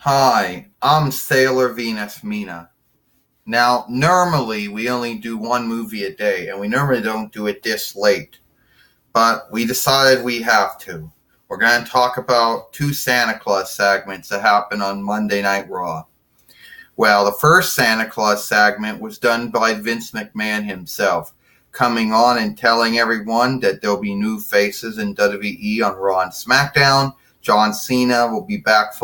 Hi, I'm Sailor Venus Mina. Now, normally we only do one movie a day, and we normally don't do it this late, but we decided we have to. We're going to talk about two Santa Claus segments that happened on Monday Night Raw. Well, the first Santa Claus segment was done by Vince McMahon himself, coming on and telling everyone that there'll be new faces in WWE on Raw and SmackDown. John Cena will be back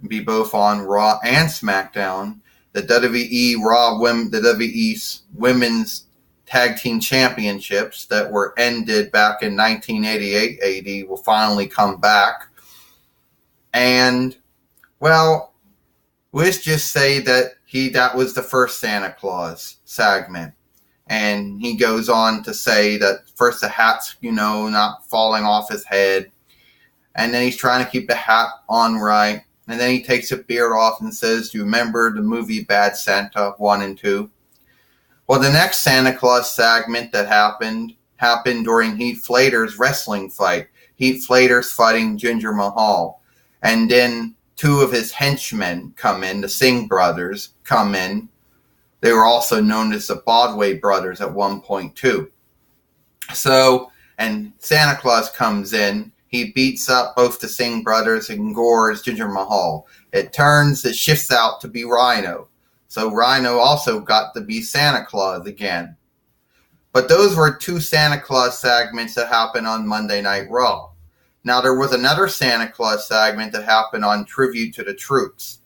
and be both on Raw and SmackDown. The WWE's Women's Tag Team Championships that were ended back in 1988 AD will finally come back. And, well, let's just say that was the first Santa Claus segment. And he goes on to say that first the hat's, not falling off his head. And then he's trying to keep the hat on right. And then he takes a beard off and says, "Do you remember the movie Bad Santa 1 and 2? Well, the next Santa Claus segment that happened during Heath Slater's wrestling fight. Heath Slater's fighting Jinder Mahal. And then two of his henchmen come in, the Singh brothers come in. They were also known as the Broadway brothers at one point too. And Santa Claus comes in. He beats up both the Singh brothers and gores Jinder Mahal. It shifts out to be Rhino. So Rhino also got to be Santa Claus again. But those were two Santa Claus segments that happened on Monday Night Raw. Now there was another Santa Claus segment that happened on Tribute to the Troops.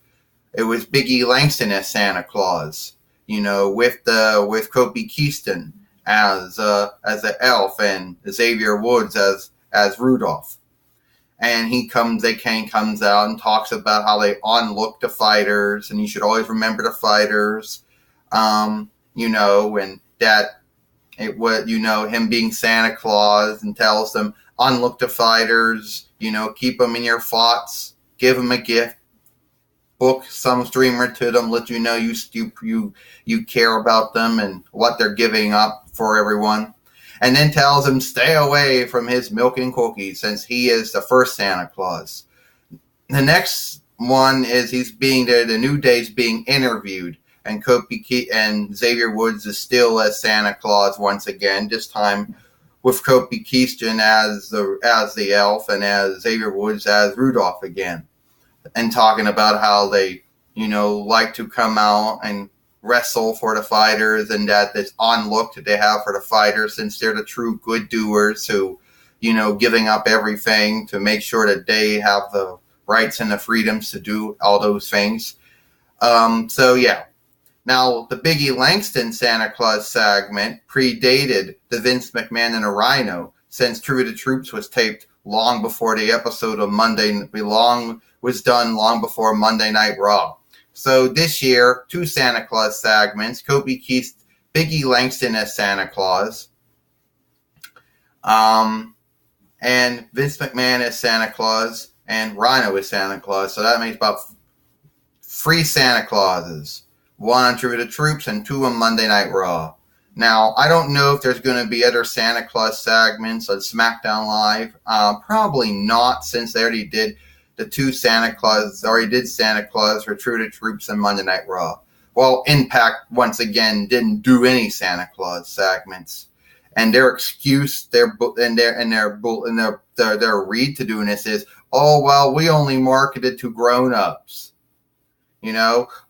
It was Biggie Langston as Santa Claus, with Kobe Keaston as the elf and Xavier Woods as Rudolph. And comes out and talks about how they unlook the fighters, and you should always remember the fighters, and that it was, him being Santa Claus, and tells them, unlook the fighters, keep them in your thoughts, give them a gift, book some streamer to them, let you know you care about them and what they're giving up for everyone. And then tells him stay away from his milk and cookies since he is the first Santa Claus. The next one is the New Day's being interviewed, and and Xavier Woods is still as Santa Claus once again, this time with Kobe Keaston as the elf and as Xavier Woods as Rudolph again, and talking about how they like to come out and wrestle for the fighters, and that this onlook that they have for the fighters, since they're the true good doers who, giving up everything to make sure that they have the rights and the freedoms to do all those things. Now the Biggie Langston Santa Claus segment predated the Vince McMahon and the Rhino, since True to the Troops was taped long before the episode of long before Monday Night Raw. So this year, two Santa Claus segments, Biggie Langston as Santa Claus, and Vince McMahon as Santa Claus, and Rhino as Santa Claus. So that makes about three Santa Clauses, one on True to the Troops and two on Monday Night Raw. Now, I don't know if there's going to be other Santa Claus segments on SmackDown Live. Probably not, since they already did the two Santa Claus for True to Troops and Monday Night Raw. Well, Impact once again didn't do any Santa Claus segments, and their excuse, their read to doing this is, "Oh well, we only marketed to grown-ups."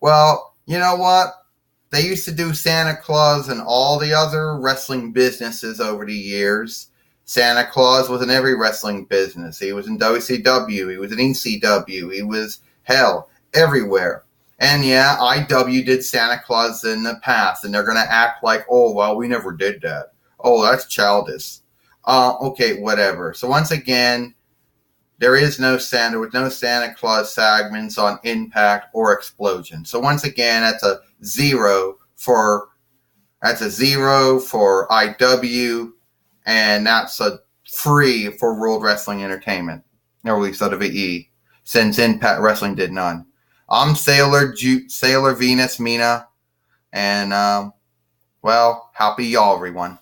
Well, you know what? They used to do Santa Claus in all the other wrestling businesses over the years. Santa Claus was in every wrestling business. He was in WCW. He was in ECW. He was, everywhere. And yeah, IW did Santa Claus in the past, and they're going to act like, "Oh, well, we never did that. Oh, that's childish." Okay, whatever. So once again, there was no Santa Claus segments on Impact or Explosion. So once again, that's a zero for IW. And that's a free for World Wrestling Entertainment, or at least WWE, since Impact Wrestling did none. I'm Sailor Venus Mina, and happy y'all, everyone.